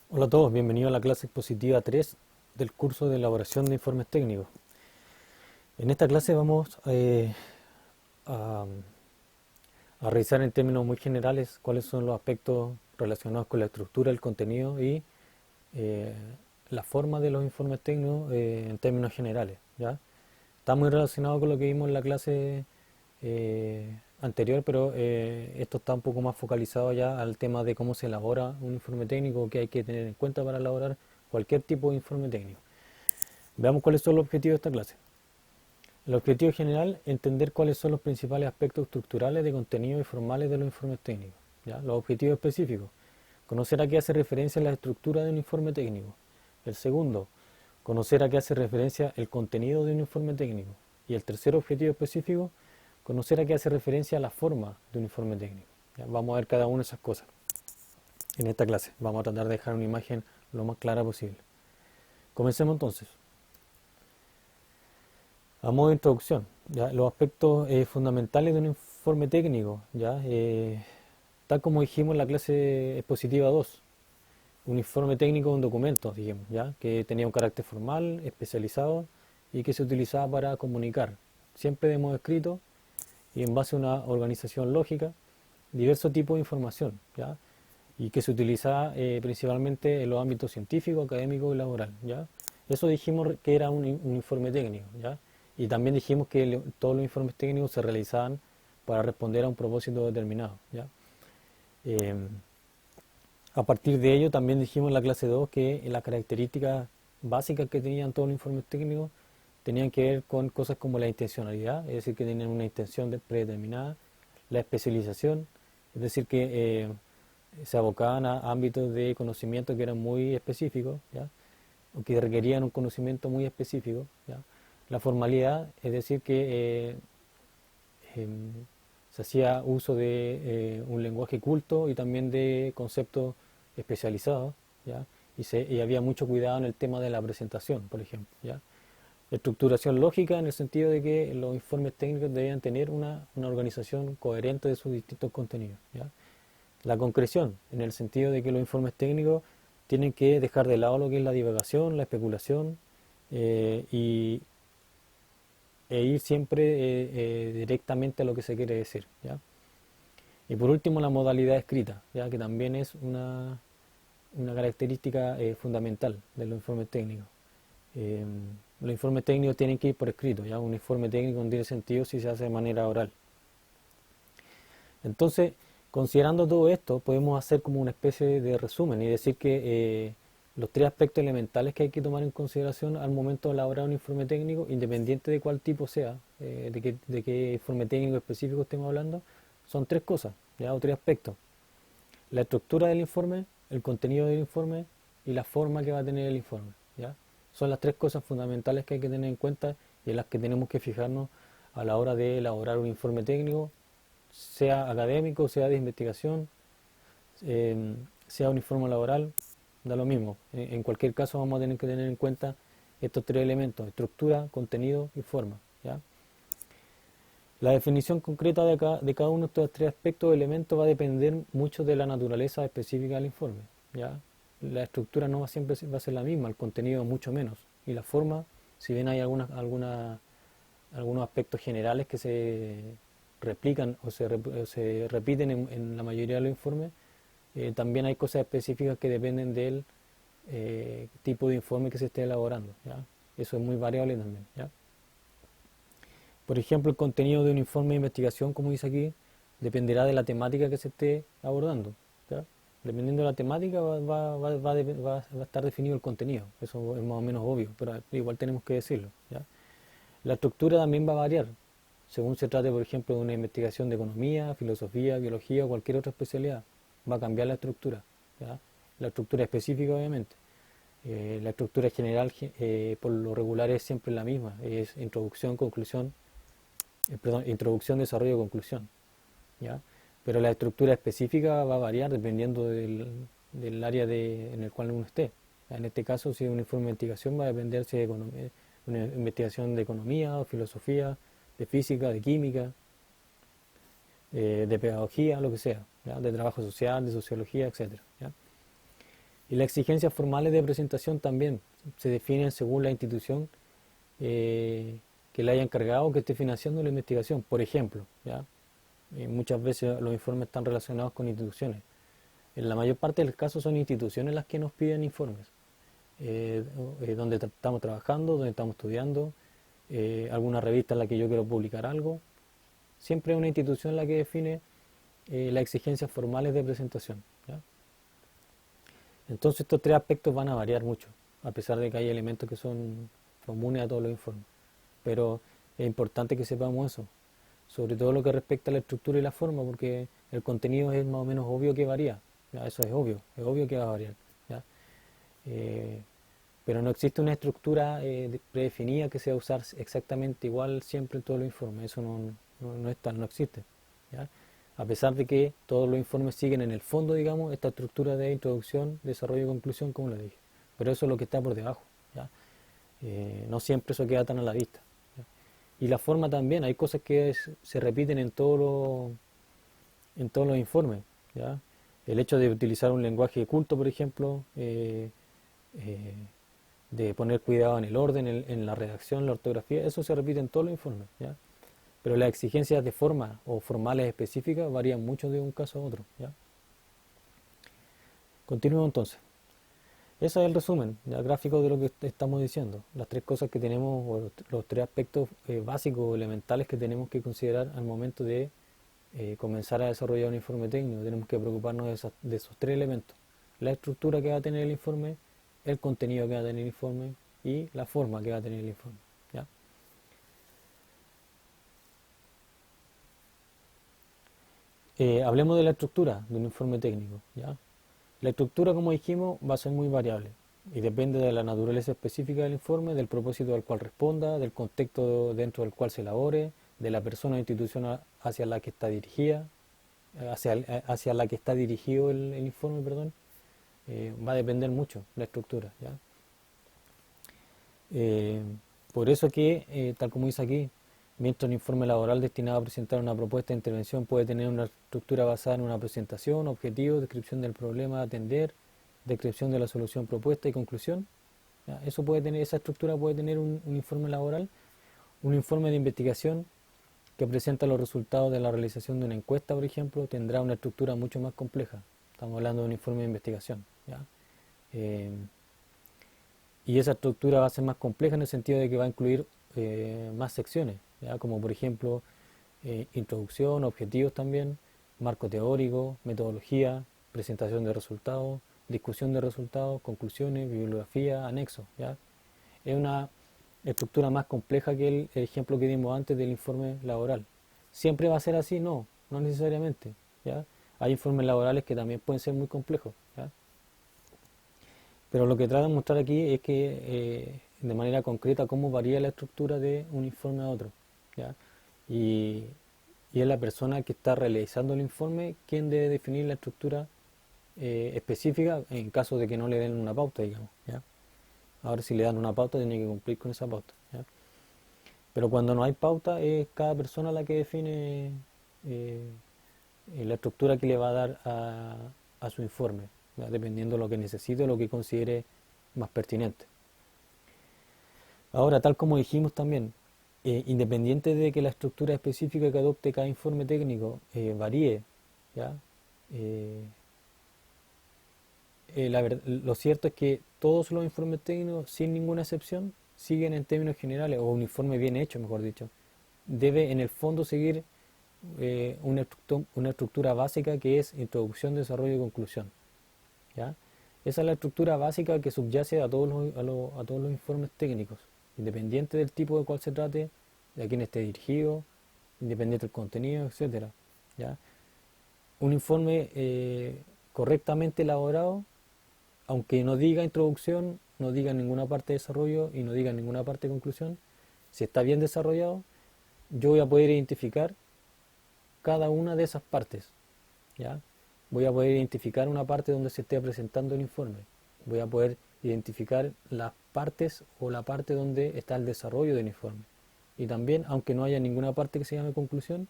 Hola a todos, bienvenidos a la clase expositiva 3 del curso de elaboración de informes técnicos. En esta clase vamos a, a revisar en términos muy generales cuáles son los aspectos relacionados con la estructura, el contenido y eh, la forma de los informes técnicos en términos generales, ¿ya? Está muy relacionado con lo que vimos en la clase anterior, pero esto está un poco más focalizado ya al tema de cómo se elabora un informe técnico, que hay que tener en cuenta para elaborar cualquier tipo de informe técnico. Veamos cuáles son los objetivos de esta clase. El objetivo general, entender cuáles son los principales aspectos estructurales de contenido y formales de los informes técnicos. ¿Ya? Los objetivos específicos, conocer a qué hace referencia la estructura de un informe técnico. El segundo, conocer a qué hace referencia el contenido de un informe técnico. Y el tercer objetivo específico, conocer a qué hace referencia la forma de un informe técnico. ¿Ya? Vamos a ver cada una de esas cosas en esta clase. Vamos a tratar de dejar una imagen lo más clara posible. Comencemos entonces. A modo de introducción, ¿ya? Los aspectos fundamentales de un informe técnico, ¿ya? Tal como dijimos en la clase expositiva 2, un informe técnico es un documento, dijimos, ¿ya? Que tenía un carácter formal, especializado y que se utilizaba para comunicar, siempre de modo escrito y en base a una organización lógica, diversos tipos de información, ¿ya? Y que se utiliza principalmente en los ámbitos científico, académico y laboral, ¿ya? Eso dijimos que era un informe técnico, ¿ya? Y también dijimos que todos los informes técnicos se realizaban para responder a un propósito determinado, ¿ya? Eh, a partir de ello también dijimos en la clase 2 que las características básicas que tenían todos los informes técnicos tenían que ver con cosas como la intencionalidad, es decir, que tenían una intención predeterminada, la especialización, es decir, que se abocaban a ámbitos de conocimiento que eran muy específicos, ¿ya? O que requerían un conocimiento muy específico, ¿ya? La formalidad, es decir, que em, se hacía uso de un lenguaje culto y también de conceptos especializados, ¿ya? Y había mucho cuidado en el tema de la presentación, por ejemplo, ¿ya? Estructuración lógica en el sentido de que los informes técnicos debían tener una organización coherente de sus distintos contenidos, ¿ya? La concreción, en el sentido de que los informes técnicos tienen que dejar de lado lo que es la divagación, la especulación y, ir siempre directamente a lo que se quiere decir, ¿ya? Y por último, la modalidad escrita, ¿ya? Que también es una característica fundamental de los informes técnicos. Eh, los informes técnicos tienen que ir por escrito, ¿ya? Un informe técnico no tiene sentido si se hace de manera oral. Entonces, considerando todo esto, podemos hacer como una especie de resumen y decir que los tres aspectos elementales que hay que tomar en consideración al momento de elaborar un informe técnico, independiente de cuál tipo sea, de qué informe técnico específico estemos hablando, son tres cosas, ¿ya? O tres aspectos. La estructura del informe, el contenido del informe y la forma que va a tener el informe, ¿ya? Son las tres cosas fundamentales que hay que tener en cuenta y en las que tenemos que fijarnos a la hora de elaborar un informe técnico, sea académico, sea de investigación, sea un informe laboral, da lo mismo. En cualquier caso vamos a tener que tener en cuenta estos tres elementos: estructura, contenido y forma, ¿ya? La definición concreta de cada uno de estos tres aspectos o elementos va a depender mucho de la naturaleza específica del informe, ¿ya? La estructura no va siempre va a ser la misma, el contenido mucho menos. Y la forma, si bien hay algunos aspectos generales que se replican o se repiten en la mayoría de los informes, también hay cosas específicas que dependen del tipo de informe que se esté elaborando, ¿ya? Eso es muy variable también, ¿ya? Por ejemplo, el contenido de un informe de investigación, como dice aquí, dependerá de la temática que se esté abordando, ¿ya? Dependiendo de la temática va a estar definido el contenido. Eso es más o menos obvio, pero igual tenemos que decirlo, ¿ya? La estructura también va a variar, según se trate, por ejemplo, de una investigación de economía, filosofía, biología o cualquier otra especialidad. Va a cambiar la estructura, ¿ya? La estructura específica, obviamente. La estructura general, por lo regular, es siempre la misma. Es introducción, conclusión, perdón, introducción, desarrollo, conclusión, ¿ya? Pero la estructura específica va a variar dependiendo del área en el cual uno esté. En este caso, si es un informe de investigación, va a depender si es una investigación de economía, o filosofía, de física, de química, de pedagogía, lo que sea, ¿ya? De trabajo social, de sociología, etcétera, ¿ya? Y las exigencias formales de presentación también se definen según la institución que le haya encargado o que esté financiando la investigación. Por ejemplo, ¿ya? Muchas veces los informes están relacionados con instituciones. En la mayor parte de los casos son instituciones las que nos piden informes, donde estamos trabajando, donde estamos estudiando, alguna revista en la que yo quiero publicar algo. Siempre es una institución la que define las exigencias formales de presentación, ¿ya? Entonces estos tres aspectos van a variar mucho, a pesar de que hay elementos que son comunes a todos los informes. Pero es importante que sepamos eso, sobre todo lo que respecta a la estructura y la forma, porque el contenido es más o menos obvio que varía, ¿ya? Eso es obvio que va a variar, ¿ya? Eh, pero no existe una estructura predefinida que sea usar exactamente igual siempre en todos los informes, eso no es tal, no existe, ¿ya? A pesar de que todos los informes siguen en el fondo, digamos, esta estructura de introducción, desarrollo y conclusión, como le dije, pero eso es lo que está por debajo, ¿ya? No siempre eso queda tan a la vista, ¿ya? Y la forma también, hay cosas que se repiten en todos los informes, ¿ya? El hecho de utilizar un lenguaje culto, por ejemplo, eh, de poner cuidado en el orden, en la redacción, la ortografía, eso se repite en todos los informes, ¿ya? Pero las exigencias de forma o formales específicas varían mucho de un caso a otro, ¿ya? Continuemos entonces. Ese es el resumen, ya gráfico de lo que estamos diciendo. Las tres cosas que tenemos, o los tres aspectos básicos o elementales que tenemos que considerar al momento de comenzar a desarrollar un informe técnico. Tenemos que preocuparnos de esos tres elementos. La estructura que va a tener el informe, el contenido que va a tener el informe y la forma que va a tener el informe, ¿ya? Hablemos de la estructura de un informe técnico, ¿ya? La estructura, como dijimos, va a ser muy variable y depende de la naturaleza específica del informe, del propósito al cual responda, del contexto dentro del cual se elabore, de la persona o institución hacia la que está dirigida, hacia la que está dirigido el informe, perdón. Va a depender mucho la estructura, ¿ya? Eh, por eso que, tal como dice aquí, mientras un informe laboral destinado a presentar una propuesta de intervención puede tener una estructura basada en una presentación, objetivo, descripción del problema a atender, descripción de la solución propuesta y conclusión, ¿ya? Eso puede tener, esa estructura puede tener un informe laboral. Un informe de investigación que presenta los resultados de la realización de una encuesta, por ejemplo, tendrá una estructura mucho más compleja. Estamos hablando de un informe de investigación, ¿ya? Eh, y esa estructura va a ser más compleja en el sentido de que va a incluir más secciones, ¿ya? Como por ejemplo introducción, objetivos también, marco teórico, metodología, presentación de resultados, discusión de resultados, conclusiones, bibliografía, anexos, ¿ya? Es una estructura más compleja que el ejemplo que dimos antes del informe laboral. ¿Siempre va a ser así? No, no necesariamente, ¿ya? Hay informes laborales que también pueden ser muy complejos, ¿ya? Pero lo que trato de mostrar aquí es que de manera concreta cómo varía la estructura de un informe a otro, ¿ya? Y, y es la persona que está realizando el informe quien debe definir la estructura específica en caso de que no le den una pauta, digamos, ¿ya? Ahora si le dan una pauta tiene que cumplir con esa pauta, ¿ya? Pero cuando no hay pauta es cada persona la que define eh, la estructura que le va a dar a su informe, ¿ya? Dependiendo de lo que necesite o lo que considere más pertinente. Ahora, tal como dijimos también, independiente de que la estructura específica que adopte cada informe técnico varíe, ¿ya? Eh, lo cierto es que todos los informes técnicos, sin ninguna excepción, siguen en términos generales, o un informe bien hecho, mejor dicho, debe en el fondo seguir una estructura básica que es introducción, desarrollo y conclusión, ¿ya? Esa es la estructura básica que subyace a a todos los informes técnicos, independiente del tipo de cual se trate, de a quién esté dirigido, independiente del contenido, etcétera, ¿ya? Un informe correctamente elaborado, aunque no diga introducción, no diga ninguna parte de desarrollo y no diga ninguna parte de conclusión, si está bien desarrollado, yo voy a poder identificar cada una de esas partes, ¿ya? Voy a poder identificar una parte donde se esté presentando el informe. Voy a poder identificar las partes o la parte donde está el desarrollo del informe. Y también, aunque no haya ninguna parte que se llame conclusión,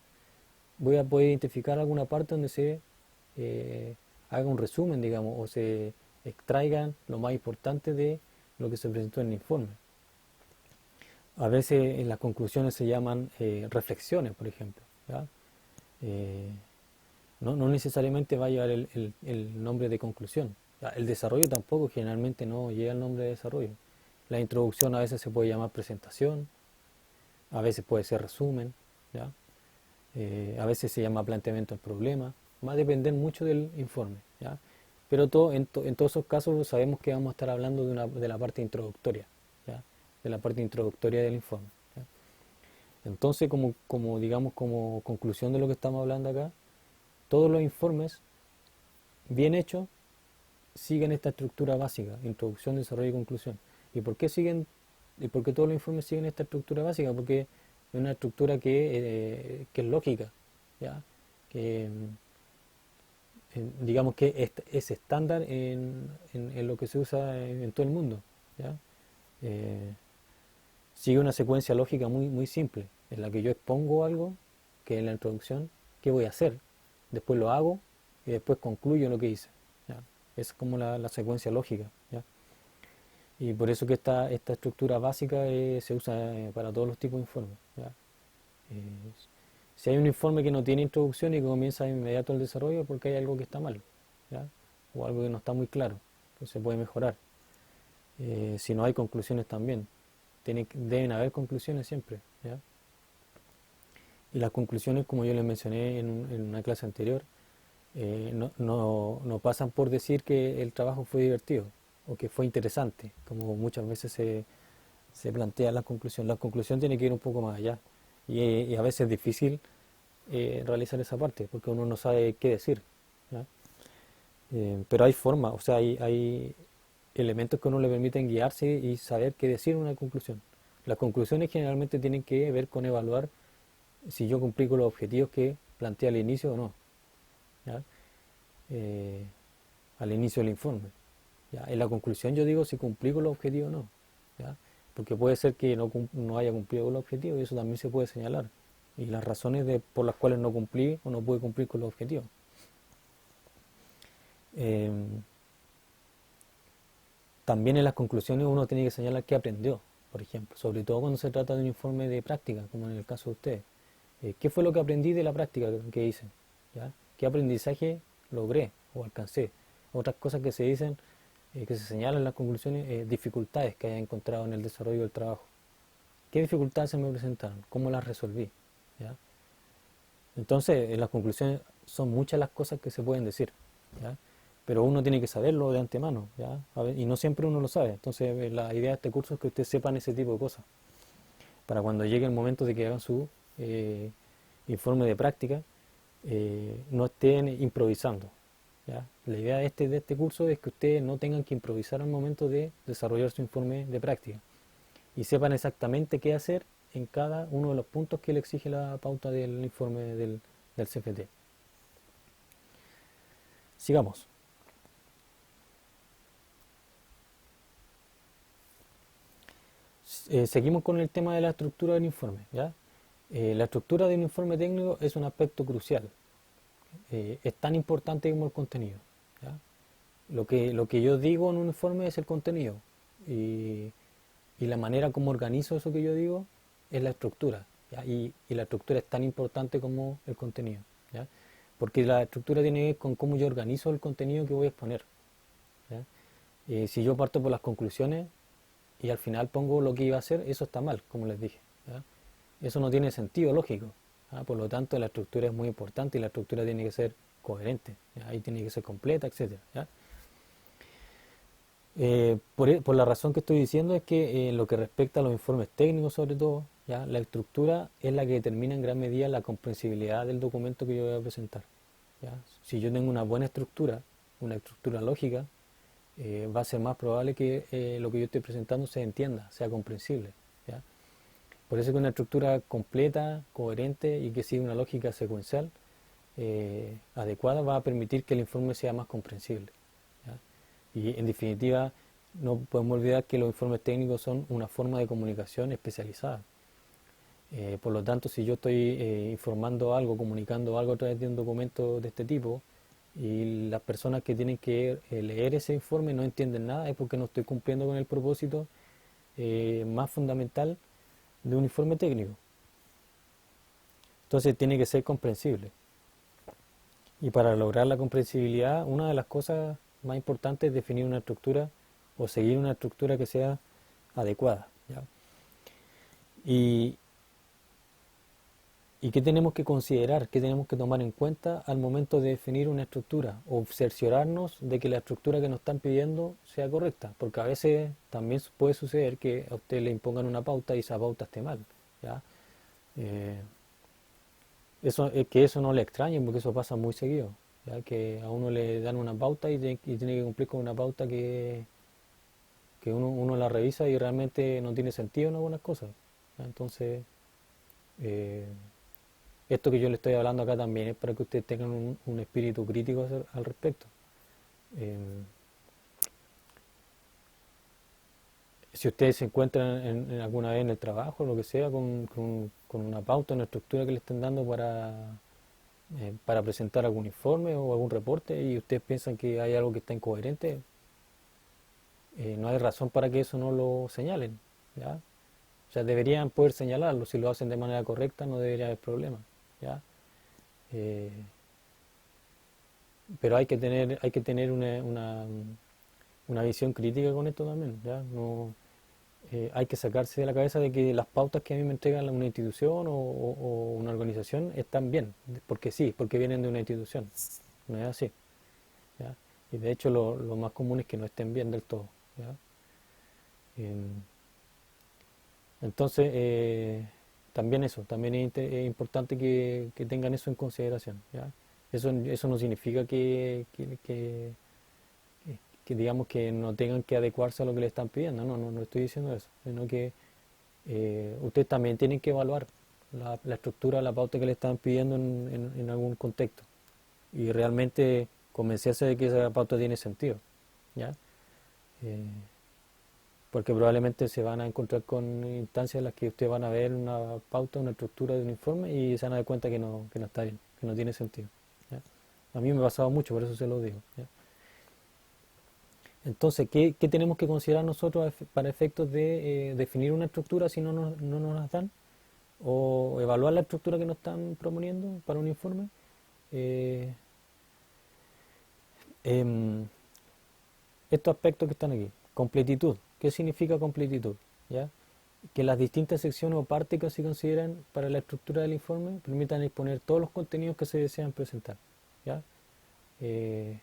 voy a poder identificar alguna parte donde se eh, haga un resumen, digamos, o se extraigan lo más importante de lo que se presentó en el informe. A veces en las conclusiones se llaman reflexiones, por ejemplo, ¿ya? Eh, no necesariamente va a llevar el nombre de conclusión. ¿Ya? El desarrollo tampoco, generalmente no lleva el nombre de desarrollo. La introducción a veces se puede llamar presentación, a veces puede ser resumen, ¿ya? A veces se llama planteamiento del problema, va a depender mucho del informe, ¿ya? Pero en todos esos casos sabemos que vamos a estar hablando de la parte introductoria, ¿ya? De la parte introductoria del informe, ¿ya? Entonces, digamos, como conclusión de lo que estamos hablando acá, todos los informes bien hechos siguen esta estructura básica: introducción, desarrollo y conclusión. ¿Y por qué todos los informes siguen esta estructura básica? Porque es una estructura que es lógica, ¿ya? Que digamos que es estándar en lo que se usa en todo el mundo, ¿ya? Eh, Sigue una secuencia lógica muy simple, en la que yo expongo algo, que es la introducción, qué voy a hacer, después lo hago y después concluyo lo que hice, ¿ya? Es como la secuencia lógica, ¿ya? Y por eso que esta estructura básica se usa para todos los tipos de informes, ¿ya? Eh, si hay un informe que no tiene introducción y que comienza de inmediato el desarrollo, porque hay algo que está mal, ¿ya? O algo que no está muy claro, que se puede mejorar. Si no hay conclusiones también, deben haber conclusiones siempre, ¿ya? Y las conclusiones, como yo les mencioné en una clase anterior, no pasan por decir que el trabajo fue divertido o que fue interesante, como muchas veces se plantea la conclusión. La conclusión tiene que ir un poco más allá y a veces es difícil realizar esa parte porque uno no sabe qué decir, ¿ya? Pero hay formas, o sea, hay elementos que a uno le permiten guiarse y saber qué decir en una conclusión. Las conclusiones generalmente tienen que ver con evaluar si yo cumplí con los objetivos que planteé al inicio o no, ¿ya? Eh, Al inicio del informe, ¿ya? En la conclusión yo digo si cumplí con los objetivos o no, ¿ya? Porque puede ser que no haya cumplido con los objetivos y eso también se puede señalar. Y las razones por las cuales no cumplí o no pude cumplir con los objetivos. Eh, También en las conclusiones uno tiene que señalar qué aprendió, por ejemplo, sobre todo cuando se trata de un informe de práctica, como en el caso de ustedes. ¿Qué fue lo que aprendí de la práctica que hice? ¿Ya? ¿Qué aprendizaje logré o alcancé? Otras cosas que se dicen, que se señalan en las conclusiones, dificultades que haya encontrado en el desarrollo del trabajo. ¿Qué dificultades se me presentaron? ¿Cómo las resolví? ¿Ya? Entonces, en las conclusiones son muchas las cosas que se pueden decir, ¿ya? Pero uno tiene que saberlo de antemano, ¿ya? Y no siempre uno lo sabe. Entonces, la idea de este curso es que ustedes sepan ese tipo de cosas, para cuando llegue el momento de que hagan su informe de práctica, no estén improvisando, ¿ya? La idea de este curso es que ustedes no tengan que improvisar al momento de desarrollar su informe de práctica y sepan exactamente qué hacer en cada uno de los puntos que le exige la pauta del informe del CFT. Sigamos. Seguimos con el tema de la estructura del informe, ¿ya? La estructura de un informe técnico es un aspecto crucial. Es tan importante como el contenido, ¿ya? Lo que yo digo en un informe es el contenido y, y la manera como organizo eso que yo digo es la estructura, ¿ya? Y la estructura es tan importante como el contenido, ¿ya? Porque la estructura tiene que ver con cómo yo organizo el contenido que voy a exponer, ¿ya? Si yo parto por las conclusiones y al final pongo lo que iba a hacer, eso está mal, como les dije, ¿ya? Eso no tiene sentido lógico, ¿ya? Por lo tanto, la estructura es muy importante y la estructura tiene que ser coherente, ¿ya? Y tiene que ser completa, etcétera, ¿ya? Por la razón que estoy diciendo es que en lo que respecta a los informes técnicos sobre todo, ¿ya? La estructura es la que determina en gran medida la comprensibilidad del documento que yo voy a presentar, ¿ya? Si yo tengo una buena estructura, una estructura lógica, va a ser más probable que lo que yo estoy presentando se entienda, sea comprensible, ¿ya? Por eso que una estructura completa, coherente y que siga una lógica secuencial adecuada va a permitir que el informe sea más comprensible, ¿ya? Y en definitiva, no podemos olvidar que los informes técnicos son una forma de comunicación especializada. Por lo tanto, si yo estoy informando algo, comunicando algo a través de un documento de este tipo, y las personas que tienen que leer ese informe no entienden nada, es porque no estoy cumpliendo con el propósito más fundamental de un informe técnico. Entonces tiene que ser comprensible. Y para lograr la comprensibilidad, una de las cosas más importantes es definir una estructura o seguir una estructura que sea adecuada, ¿ya? Y, ¿Y qué tenemos que considerar, qué tenemos que tomar en cuenta al momento de definir una estructura? O cerciorarnos de que la estructura que nos están pidiendo sea correcta, porque a veces también puede suceder que a usted le impongan una pauta y esa pauta esté mal, ¿ya? Eh, que eso no le extrañe, porque eso pasa muy seguido, ¿ya? Que a uno le dan una pauta y tiene que cumplir con una pauta que uno la revisa y realmente no tiene sentido en algunas cosas, ¿ya? Entonces, eh, esto que yo le estoy hablando acá también es para que ustedes tengan un espíritu crítico al respecto. Eh, si ustedes se encuentran en alguna vez en el trabajo, lo que sea, con una pauta, una estructura que le estén dando para presentar algún informe o algún reporte y ustedes piensan que hay algo que está incoherente, no hay razón para que eso no lo señalen, ¿ya? O sea, deberían poder señalarlo, si lo hacen de manera correcta no debería haber problema, ¿ya? Eh, pero hay que tener una visión crítica con esto también, ¿ya? No, hay que sacarse de la cabeza de que las pautas que a mí me entregan una institución o una organización están bien, porque sí, porque vienen de una institución, no es así, ¿ya? Y de hecho lo más común es que no estén bien del todo, ¿ya? Em, Entonces, también eso, también es importante que tengan eso en consideración, ¿ya? Eso no significa que digamos que no tengan que adecuarse a lo que le están pidiendo, no estoy diciendo eso, sino que ustedes también tienen que evaluar la estructura, la pauta que le están pidiendo en algún contexto y realmente convencerse de que esa pauta tiene sentido, ¿ya? Eh, Porque probablemente se van a encontrar con instancias en las que ustedes van a ver una pauta, una estructura de un informe y se van a dar cuenta que no está bien, que no tiene sentido, ¿ya? A mí me ha pasado mucho, por eso se lo digo, ¿ya? Entonces, ¿qué tenemos que considerar nosotros para efectos de definir una estructura si no nos las dan? O evaluar la estructura que nos están proponiendo para un informe. Eh, em, Estos aspectos que están aquí. Completitud. ¿Qué significa completitud? ¿Ya? Que las distintas secciones o partes que se consideran para la estructura del informe permitan exponer todos los contenidos que se desean presentar, ¿ya? Eh,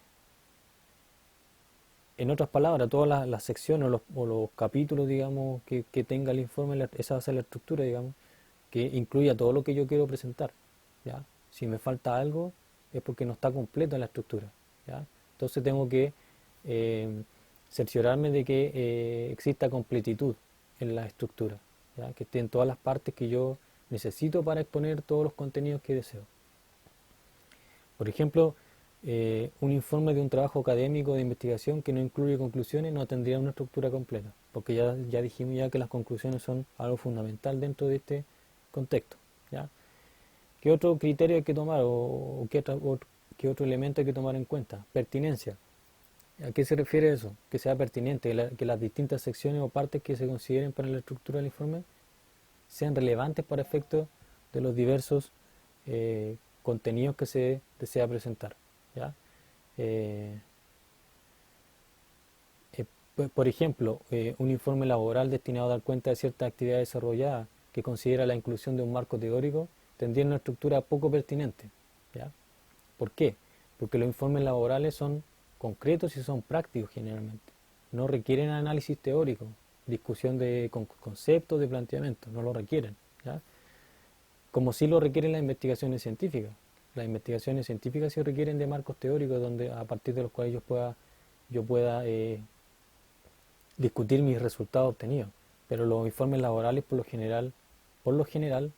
en otras palabras, todas las secciones o los capítulos, digamos, que tenga el informe, esa va a ser la estructura, digamos, que incluya todo lo que yo quiero presentar, ¿ya? Si me falta algo es porque no está completo en la estructura, ¿ya? Entonces tengo que eh, cerciorarme de que exista completitud en la estructura, ¿ya? Que estén todas las partes que yo necesito para exponer todos los contenidos que deseo. Por ejemplo, un informe de un trabajo académico de investigación que no incluye conclusiones no tendría una estructura completa, porque ya dijimos ya que las conclusiones son algo fundamental dentro de este contexto, ¿ya? ¿Qué otro criterio hay que tomar qué otro elemento hay que tomar en cuenta? Pertinencia. ¿A qué se refiere eso? Que sea pertinente, que las distintas secciones o partes que se consideren para la estructura del informe sean relevantes para efectos de los diversos contenidos que se desea presentar, ¿ya? Eh, por ejemplo, un informe laboral destinado a dar cuenta de ciertas actividades desarrolladas que considera la inclusión de un marco teórico tendría una estructura poco pertinente, ¿ya? ¿Por qué? Porque los informes laborales son concretos y son prácticos generalmente. No requieren análisis teórico, discusión de conceptos, de planteamientos, no lo requieren, ¿ya? Como sí lo requieren las investigaciones científicas. Las investigaciones científicas sí requieren de marcos teóricos donde a partir de los cuales yo pueda discutir mis resultados obtenidos. Pero los informes laborales por lo general,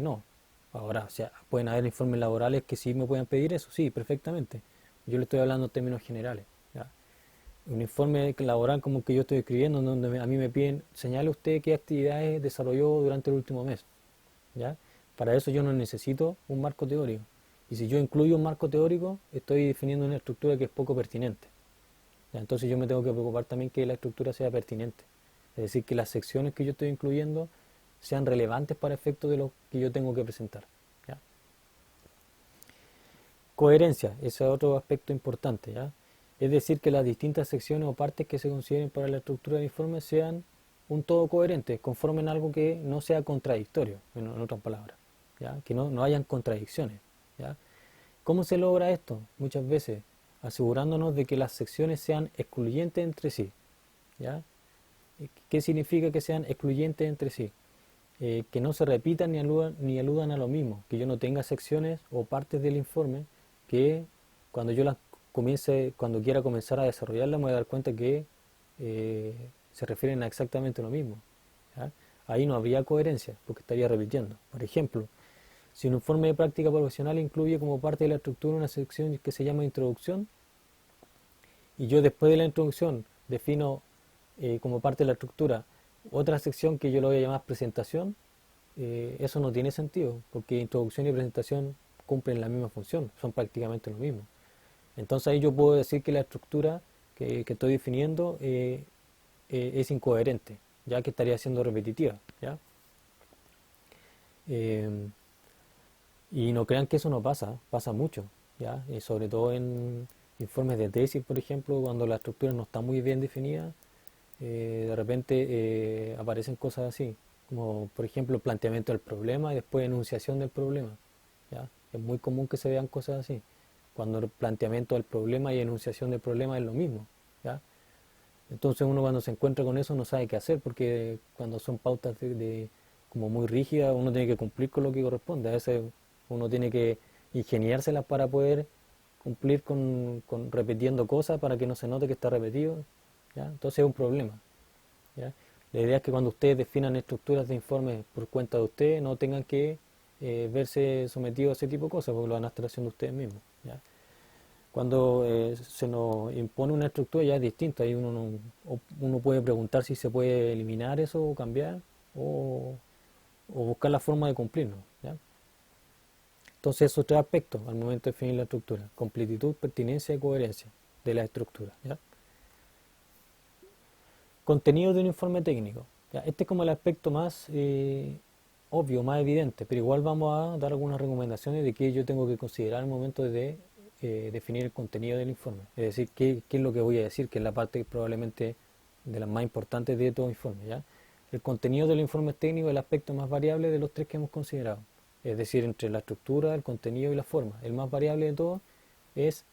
no. Ahora, o sea, pueden haber informes laborales que sí me puedan pedir eso, sí, perfectamente. Yo le estoy hablando en términos generales, ¿ya? Un informe laboral como el que yo estoy escribiendo, donde a mí me piden, señale usted qué actividades desarrolló durante el último mes, ¿ya? Para eso yo no necesito un marco teórico. Y si yo incluyo un marco teórico, estoy definiendo una estructura que es poco pertinente. ¿Ya? Entonces yo me tengo que preocupar también que la estructura sea pertinente. Es decir, que las secciones que yo estoy incluyendo sean relevantes para efectos de lo que yo tengo que presentar. ¿Ya? Coherencia, ese es otro aspecto importante. ¿Ya? Es decir, que las distintas secciones o partes que se consideren para la estructura del informe sean un todo coherente, conformen algo que no sea contradictorio, en otras palabras. ¿Ya? Que no hayan contradicciones. ¿Ya? ¿Cómo se logra esto? Muchas veces asegurándonos de que las secciones sean excluyentes entre sí. ¿Ya? ¿Qué significa que sean excluyentes entre sí? Que no se repitan ni aludan a lo mismo, que yo no tenga secciones o partes del informe que cuando yo las cuando quiera comenzar a desarrollarlas me voy a dar cuenta que se refieren a exactamente lo mismo. ¿Ya? Ahí no habría coherencia, porque estaría repitiendo. Por ejemplo, si un informe de práctica profesional incluye como parte de la estructura una sección que se llama introducción, y yo después de la introducción defino como parte de la estructura otra sección que yo lo voy a llamar presentación, eso no tiene sentido, porque introducción y presentación cumplen la misma función, son prácticamente lo mismo. Entonces ahí yo puedo decir que la estructura que estoy definiendo es incoherente, ya que estaría siendo repetitiva. ¿Ya? Eh, y no crean que eso no pasa, pasa mucho, ¿ya? Sobre todo en informes de tesis, por ejemplo, cuando la estructura no está muy bien definida, de repente aparecen cosas así, como por ejemplo planteamiento del problema y después enunciación del problema. ¿Ya? Es muy común que se vean cosas así, cuando el planteamiento del problema y enunciación del problema es lo mismo. ¿Ya? Entonces uno cuando se encuentra con eso no sabe qué hacer, porque cuando son pautas como muy rígidas, uno tiene que cumplir con lo que corresponde. A veces uno tiene que ingeniárselas para poder cumplir con repitiendo cosas para que no se note que está repetido. ¿Ya? Entonces es un problema. ¿Ya? La idea es que cuando ustedes definan estructuras de informes por cuenta de ustedes, no tengan que verse sometidos a ese tipo de cosas, porque lo van a estar haciendo ustedes mismos. ¿Ya? Cuando se nos impone una estructura ya es distinto, ahí uno puede preguntar si se puede eliminar eso o cambiar o, o buscar la forma de cumplirlo. ¿Ya? Entonces esos tres aspectos al momento de definir la estructura: completitud, pertinencia y coherencia de la estructura. ¿Ya? Contenido de un informe técnico. ¿Ya? Este es como el aspecto más obvio, más evidente, pero igual vamos a dar algunas recomendaciones de qué yo tengo que considerar al momento de definir el contenido del informe. Es decir, qué es lo que voy a decir, que es la parte probablemente de las más importantes de todo informe. ¿Ya? El contenido del informe técnico es el aspecto más variable de los tres que hemos considerado. Es decir, entre la estructura, el contenido y la forma. El más variable de todo es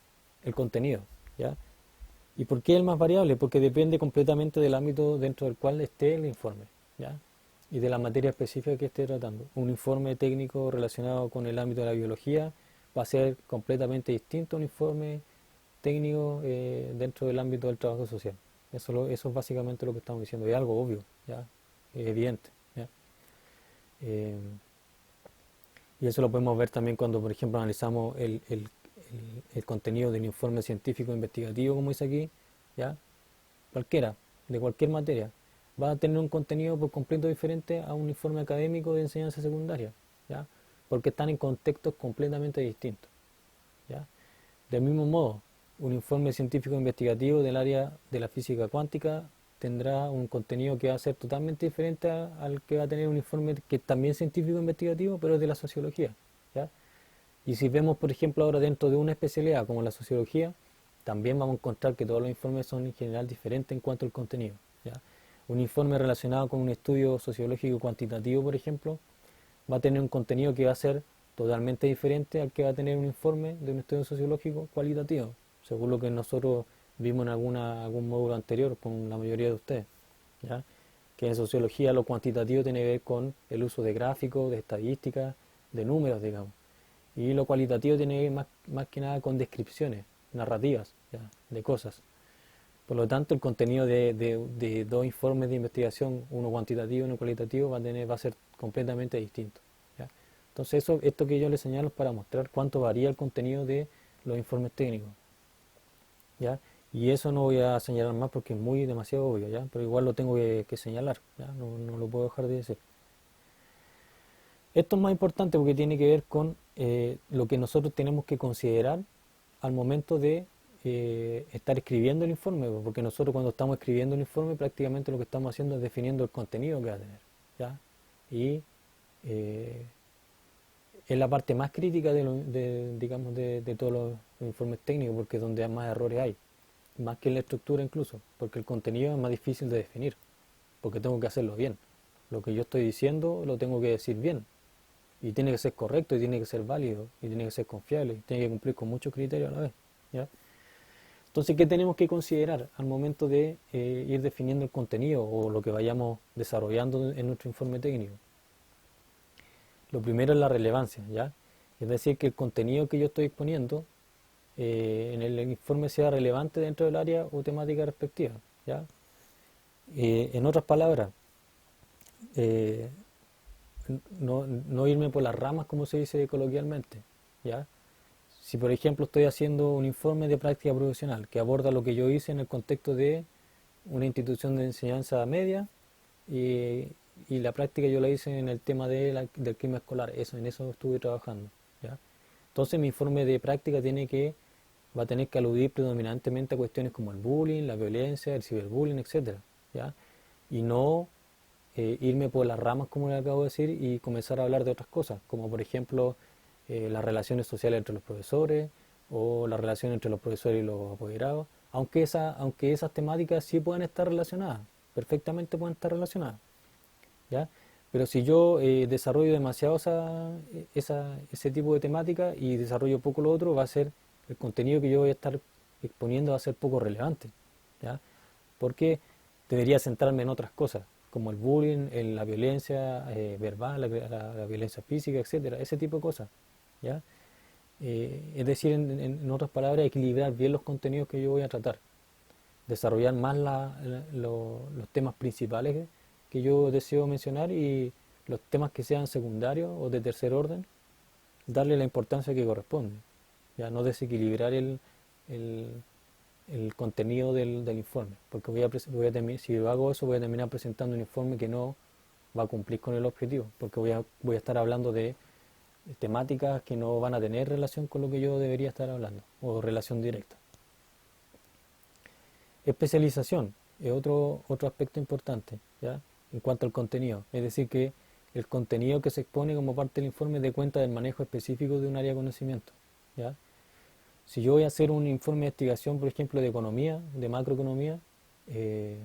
el contenido. ¿Ya? ¿Y por qué el más variable? Porque depende completamente del ámbito dentro del cual esté el informe, ¿ya? Y de la materia específica que esté tratando. Un informe técnico relacionado con el ámbito de la biología va a ser completamente distinto a un informe técnico dentro del ámbito del trabajo social. Eso es básicamente lo que estamos diciendo. Es algo obvio, ¿ya? Es evidente, ¿ya? Eh, y eso lo podemos ver también cuando, por ejemplo, analizamos el contenido del informe científico investigativo, como dice aquí, ¿ya? Cualquiera, de cualquier materia, va a tener un contenido por completo diferente a un informe académico de enseñanza secundaria, ¿ya? Porque están en contextos completamente distintos, ¿ya? Del mismo modo, un informe científico investigativo del área de la física cuántica tendrá un contenido que va a ser totalmente diferente al que va a tener un informe que es también científico investigativo, pero es de la sociología, ¿ya? Y si vemos, por ejemplo, ahora dentro de una especialidad como la sociología, también vamos a encontrar que todos los informes son en general diferentes en cuanto al contenido. ¿Ya? Un informe relacionado con un estudio sociológico cuantitativo, por ejemplo, va a tener un contenido que va a ser totalmente diferente al que va a tener un informe de un estudio sociológico cualitativo, según lo que nosotros vimos en algún módulo anterior con la mayoría de ustedes. ¿Ya? Que en sociología lo cuantitativo tiene que ver con el uso de gráficos, de estadísticas, de números, digamos. Y lo cualitativo tiene que ver más que nada con descripciones, narrativas, ¿ya? De cosas. Por lo tanto, el contenido de dos informes de investigación, uno cuantitativo y uno cualitativo, va a ser completamente distinto. ¿Ya? Entonces, esto que yo les señalo es para mostrar cuánto varía el contenido de los informes técnicos. ¿Ya? Y eso no voy a señalar más porque es demasiado obvio, ¿ya? Pero igual lo tengo que señalar, ¿ya? No lo puedo dejar de decir. Esto es más importante porque tiene que ver con lo que nosotros tenemos que considerar al momento de estar escribiendo el informe, porque nosotros cuando estamos escribiendo el informe prácticamente lo que estamos haciendo es definiendo el contenido que va a tener, ¿ya? Y eh, es la parte más crítica digamos, de todos los informes técnicos, porque es donde más errores hay, más que en la estructura incluso, porque el contenido es más difícil de definir, porque tengo que hacerlo bien. Lo que yo estoy diciendo lo tengo que decir bien, y tiene que ser correcto, y tiene que ser válido, y tiene que ser confiable, y tiene que cumplir con muchos criterios a la vez, ¿ya? Entonces, ¿qué tenemos que considerar al momento de ir definiendo el contenido o lo que vayamos desarrollando en nuestro informe técnico? Lo primero es la relevancia, ¿ya? Es decir, que el contenido que yo estoy exponiendo en el informe sea relevante dentro del área o temática respectiva, ¿ya? En otras palabras, eh, no irme por las ramas como se dice coloquialmente, ¿ya? Si por ejemplo estoy haciendo un informe de práctica profesional que aborda lo que yo hice en el contexto de una institución de enseñanza media y, y la práctica yo la hice en el tema del clima escolar, en eso estuve trabajando, ¿ya? Entonces mi informe de práctica va a tener que aludir predominantemente a cuestiones como el bullying, la violencia, el ciberbullying, etcétera, ¿ya? Y no irme por las ramas, como le acabo de decir, y comenzar a hablar de otras cosas, como por ejemplo las relaciones sociales entre los profesores o la relación entre los profesores y los apoderados, aunque esas temáticas sí puedan estar relacionadas, perfectamente pueden estar relacionadas, ¿ya? Pero si yo desarrollo demasiado ese tipo de temática y desarrollo poco lo otro, va a ser el contenido que yo voy a estar exponiendo va a ser poco relevante, ¿ya? Porque debería centrarme en otras cosas, como el bullying, en la violencia verbal, la violencia física, etcétera, ese tipo de cosas, ¿ya? Es decir, en otras palabras, equilibrar bien los contenidos que yo voy a tratar, desarrollar más los temas principales que yo deseo mencionar y los temas que sean secundarios o de tercer orden, darle la importancia que corresponde, ya no desequilibrar el, el contenido del informe, porque si hago eso voy a terminar presentando un informe que no va a cumplir con el objetivo, porque voy a estar hablando de temáticas que no van a tener relación con lo que yo debería estar hablando, o relación directa. Especialización es otro aspecto importante, ¿ya? En cuanto al contenido, es decir, que el contenido que se expone como parte del informe dé cuenta del manejo específico de un área de conocimiento, ¿ya? Si yo voy a hacer un informe de investigación, por ejemplo, de economía, de macroeconomía, eh,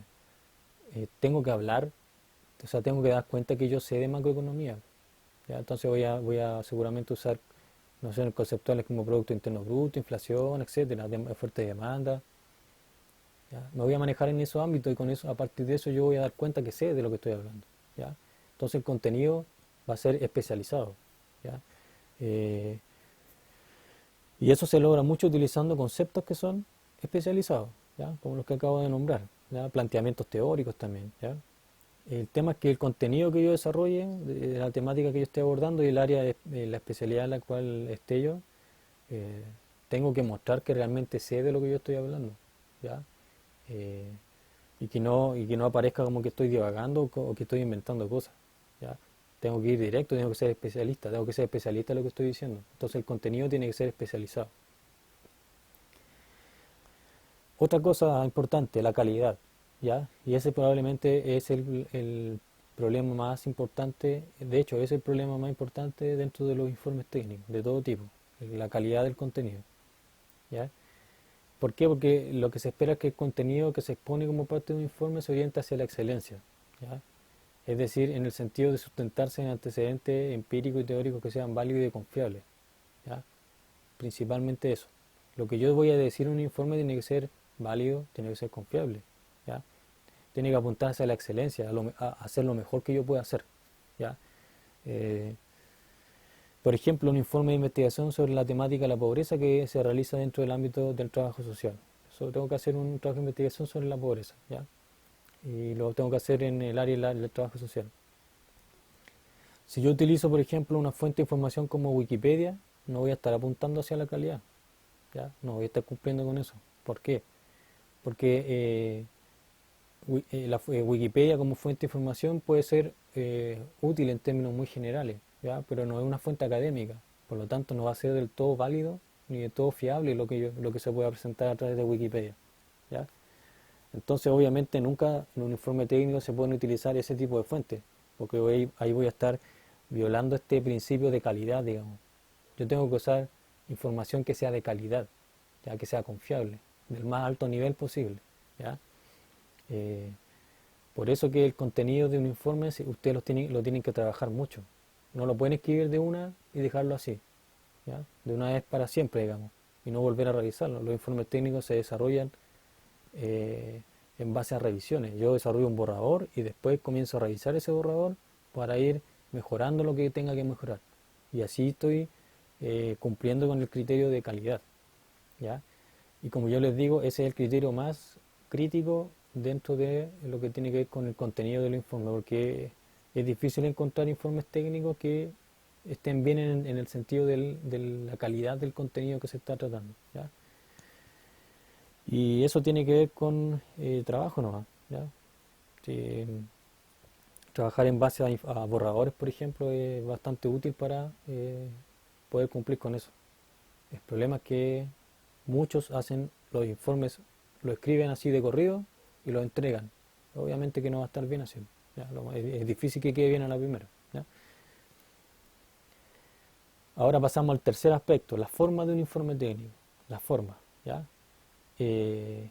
tengo que hablar, o sea, tengo que dar cuenta que yo sé de macroeconomía, ¿ya? Entonces voy a seguramente usar nociones conceptuales como Producto Interno Bruto, inflación, etcétera, oferta y demanda, ¿ya? Me voy a manejar en esos ámbitos y con eso, a partir de eso yo voy a dar cuenta que sé de lo que estoy hablando, ¿ya? Entonces el contenido va a ser especializado, ¿ya? Eh, y eso se logra mucho utilizando conceptos que son especializados, ¿ya? Como los que acabo de nombrar, ¿ya? Planteamientos teóricos también, ¿ya? El tema es que el contenido que yo desarrolle, de la temática que yo esté abordando y el área de la especialidad en la cual esté yo, eh, tengo que mostrar que realmente sé de lo que yo estoy hablando, ¿ya? Eh, y que no aparezca como que estoy divagando o que estoy inventando cosas, ¿ya? Tengo que ir directo, tengo que ser especialista en lo que estoy diciendo. Entonces el contenido tiene que ser especializado. Otra cosa importante, la calidad, ¿ya? Y ese probablemente es el problema más importante, de hecho es el problema más importante dentro de los informes técnicos, de todo tipo, la calidad del contenido, ¿ya? ¿Por qué? Porque lo que se espera es que el contenido que se expone como parte de un informe se oriente hacia la excelencia, ¿ya? Es decir, en el sentido de sustentarse en antecedentes empíricos y teóricos que sean válidos y confiables, ¿ya? Principalmente eso. Lo que yo voy a decir en un informe tiene que ser válido, tiene que ser confiable, ¿ya? Tiene que apuntarse a la excelencia, a hacer lo mejor que yo pueda hacer, ¿ya? Eh, por ejemplo, un informe de investigación sobre la temática de la pobreza que se realiza dentro del ámbito del trabajo social. Solo tengo que hacer un trabajo de investigación sobre la pobreza, ¿ya? Y lo tengo que hacer en el área del trabajo social. Si yo utilizo, por ejemplo, una fuente de información como Wikipedia, no voy a estar apuntando hacia la calidad, ¿ya? No voy a estar cumpliendo con eso. ¿Por qué? Porque Wikipedia como fuente de información puede ser útil en términos muy generales, ¿ya? Pero no es una fuente académica. Por lo tanto, no va a ser del todo válido ni del todo fiable lo que se pueda presentar a través de Wikipedia, ¿ya? Entonces, obviamente, nunca en un informe técnico se pueden utilizar ese tipo de fuentes, porque ahí voy a estar violando este principio de calidad, digamos. Yo tengo que usar información que sea de calidad, ya que sea confiable, del más alto nivel posible, ¿ya? Eh, por eso que el contenido de un informe ustedes lo tienen que trabajar mucho. No lo pueden escribir de una y dejarlo así, ¿ya? De una vez para siempre, digamos, y no volver a revisarlo. Los informes técnicos se desarrollan eh, en base a revisiones. Yo desarrollo un borrador y después comienzo a revisar ese borrador para ir mejorando lo que tenga que mejorar. Y así estoy cumpliendo con el criterio de calidad, ¿ya? Y como yo les digo, ese es el criterio más crítico dentro de lo que tiene que ver con el contenido del informe, porque es difícil encontrar informes técnicos que estén bien en el sentido de la calidad del contenido que se está tratando, ¿ya? Y eso tiene que ver con trabajo nomás, ¿ya? Sí, trabajar en base a borradores, por ejemplo, es bastante útil para poder cumplir con eso. El problema es que muchos hacen los informes, lo escriben así de corrido y lo entregan. Obviamente que no va a estar bien así, ¿ya? Es difícil que quede bien a la primera, ¿ya? Ahora pasamos al tercer aspecto, la forma de un informe técnico. La forma, ¿ya? Eh,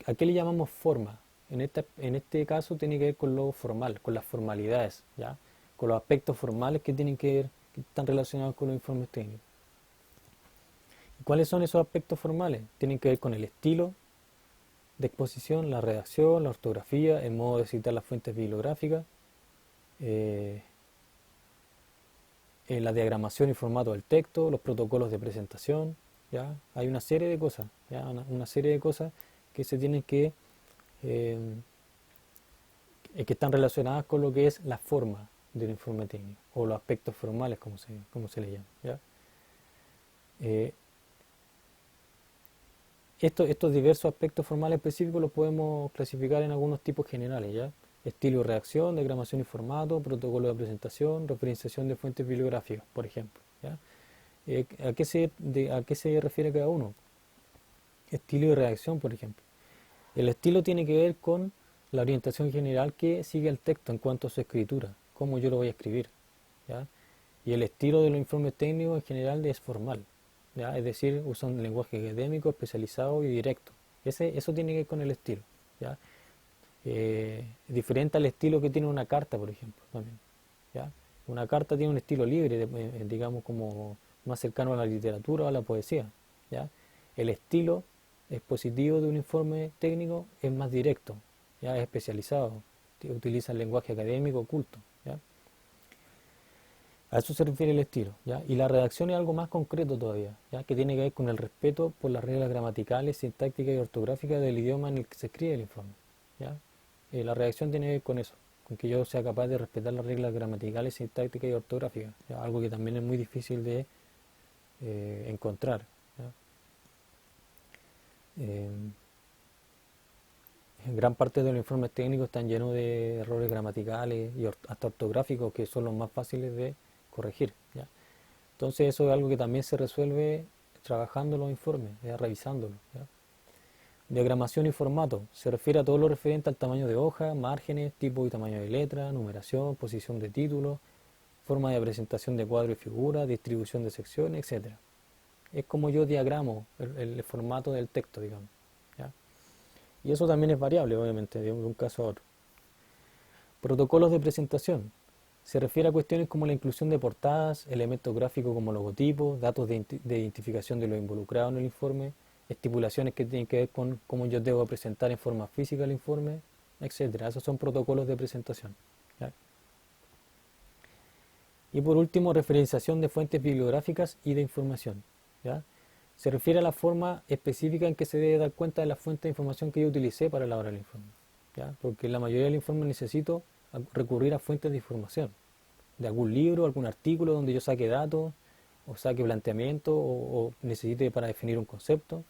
¿A qué le llamamos forma? En este caso tiene que ver con lo formal, con las formalidades, ¿ya? Con los aspectos formales que tienen que ver, que están relacionados con los informes técnicos. ¿Y cuáles son esos aspectos formales? Tienen que ver con el estilo de exposición, la redacción, la ortografía, el modo de citar las fuentes bibliográficas, eh, la diagramación y formato del texto, los protocolos de presentación, ¿ya? Hay una serie de cosas, ¿ya? Una serie de cosas que se tienen eh, que están relacionadas con lo que es la forma del informe técnico, o los aspectos formales, como se le llama, ¿ya? Eh, estos diversos aspectos formales específicos los podemos clasificar en algunos tipos generales, ¿ya? Estilo y redacción, diagramación y formato, protocolo de presentación, referenciación de fuentes bibliográficas, por ejemplo, ¿ya? ¿A qué se refiere cada uno? Estilo y redacción, por ejemplo. El estilo tiene que ver con la orientación general que sigue el texto en cuanto a su escritura, cómo yo lo voy a escribir, ¿ya? Y el estilo de los informes técnicos en general es formal, ¿ya? Es decir, usa un lenguaje académico, especializado y directo. Eso tiene que ver con el estilo, ¿ya? Diferente al estilo que tiene una carta, por ejemplo, también, ¿ya? Una carta tiene un estilo libre, digamos, como más cercano a la literatura o a la poesía, ¿ya? El estilo expositivo de un informe técnico es más directo, ¿ya? Es especializado, utiliza el lenguaje académico oculto, ¿ya? A eso se refiere el estilo, ¿ya? Y la redacción es algo más concreto todavía, ¿ya? Que tiene que ver con el respeto por las reglas gramaticales, sintácticas y ortográficas del idioma en el que se escribe el informe, ¿ya? La redacción tiene que ver con eso, con que yo sea capaz de respetar las reglas gramaticales, sintácticas y ortográficas, ¿ya? Algo que también es muy difícil de encontrar, ¿ya? Eh, Gran parte de los informes técnicos están llenos de errores gramaticales y hasta ortográficos que son los más fáciles de corregir, ¿ya? Entonces eso es algo que también se resuelve trabajando los informes, ¿ya? Revisándolos, ¿ya? Diagramación y formato. Se refiere a todo lo referente al tamaño de hoja, márgenes, tipo y tamaño de letra, numeración, posición de títulos, forma de presentación de cuadro y figura, distribución de secciones, etcétera. Es como yo diagramo el formato del texto, digamos, ¿ya? Y eso también es variable, obviamente, de un caso a otro. Protocolos de presentación. Se refiere a cuestiones como la inclusión de portadas, elementos gráficos como logotipos, datos de identificación de los involucrados en el informe, estipulaciones que tienen que ver con cómo yo debo presentar en forma física el informe, etcétera. Esos son protocolos de presentación, ¿ya? Y por último, referenciación de fuentes bibliográficas y de información, ¿ya? Se refiere a la forma específica en que se debe dar cuenta de la fuente de información que yo utilicé para elaborar el informe, ¿ya? Porque en la mayoría del informe necesito recurrir a fuentes de información, de algún libro, algún artículo donde yo saque datos, o saque planteamiento, o necesite para definir un concepto,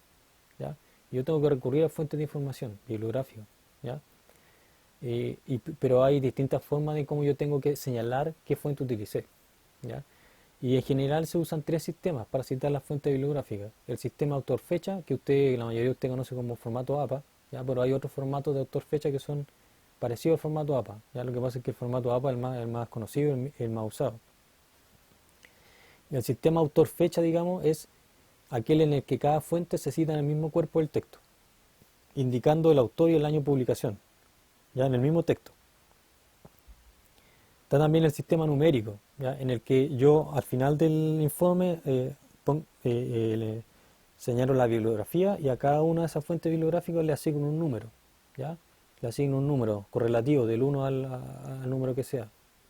¿ya? Yo tengo que recurrir a fuentes de información bibliográficas, ¿ya? Pero hay distintas formas de cómo yo tengo que señalar qué fuente utilicé, ¿ya? Y en general se usan tres sistemas para citar las fuentes bibliográficas. El sistema autor-fecha, que la mayoría de usted conoce como formato APA, ¿ya? Pero hay otros formatos de autor-fecha que son parecidos al formato APA. ¿Ya? Lo que pasa es que el formato APA es el más conocido, el más usado. Y el sistema autor-fecha, digamos, es aquel en el que cada fuente se cita en el mismo cuerpo del texto, indicando el autor y el año de publicación, ya en el mismo texto. Está también el sistema numérico, ¿ya? En el que yo al final del informe le señalo la bibliografía y a cada una de esas fuentes bibliográficas le asigno un número, ¿ya? Le asigno un número correlativo del 1 al número que sea,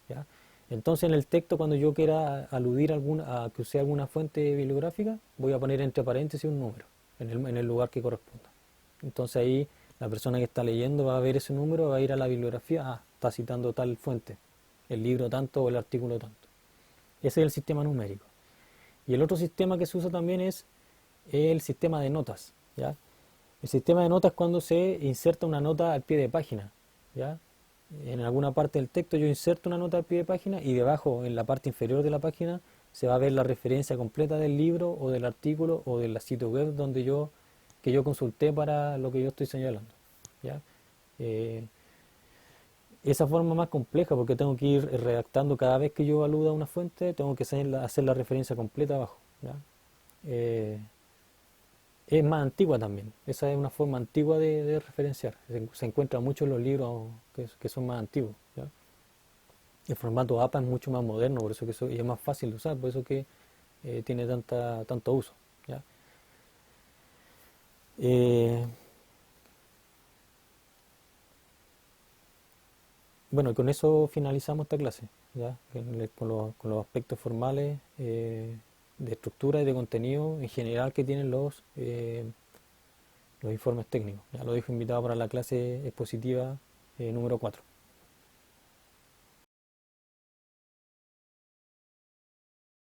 ¿ya? Entonces en el texto, cuando yo quiera aludir a que use alguna fuente bibliográfica, voy a poner entre paréntesis un número en el lugar que corresponda. Entonces ahí la persona que está leyendo va a ver ese número, va a ir a la bibliografía, está citando tal fuente, el libro tanto o el artículo tanto. Ese es el sistema numérico. Y el otro sistema que se usa también es el sistema de notas, ¿ya? El sistema de notas es cuando se inserta una nota al pie de página, ¿ya? En alguna parte del texto yo inserto una nota al pie de página y debajo, en la parte inferior de la página, se va a ver la referencia completa del libro o del artículo o del sitio web que yo consulté para lo que yo estoy señalando, ¿ya? Eh, Esa forma más compleja porque tengo que ir redactando cada vez que yo aluda a una fuente, tengo que hacer la referencia completa abajo, ¿ya? Eh, es más antigua también, esa es una forma antigua de referenciar, se encuentra mucho en los libros que son más antiguos, ¿ya? El formato APA es mucho más moderno, por eso y es más fácil de usar, por eso que tiene tanto uso, ¿ya? Eh, bueno, con eso finalizamos esta clase, ¿ya? Con los aspectos formales de estructura y de contenido en general que tienen los informes técnicos. Ya lo dejo invitado para la clase expositiva número 4.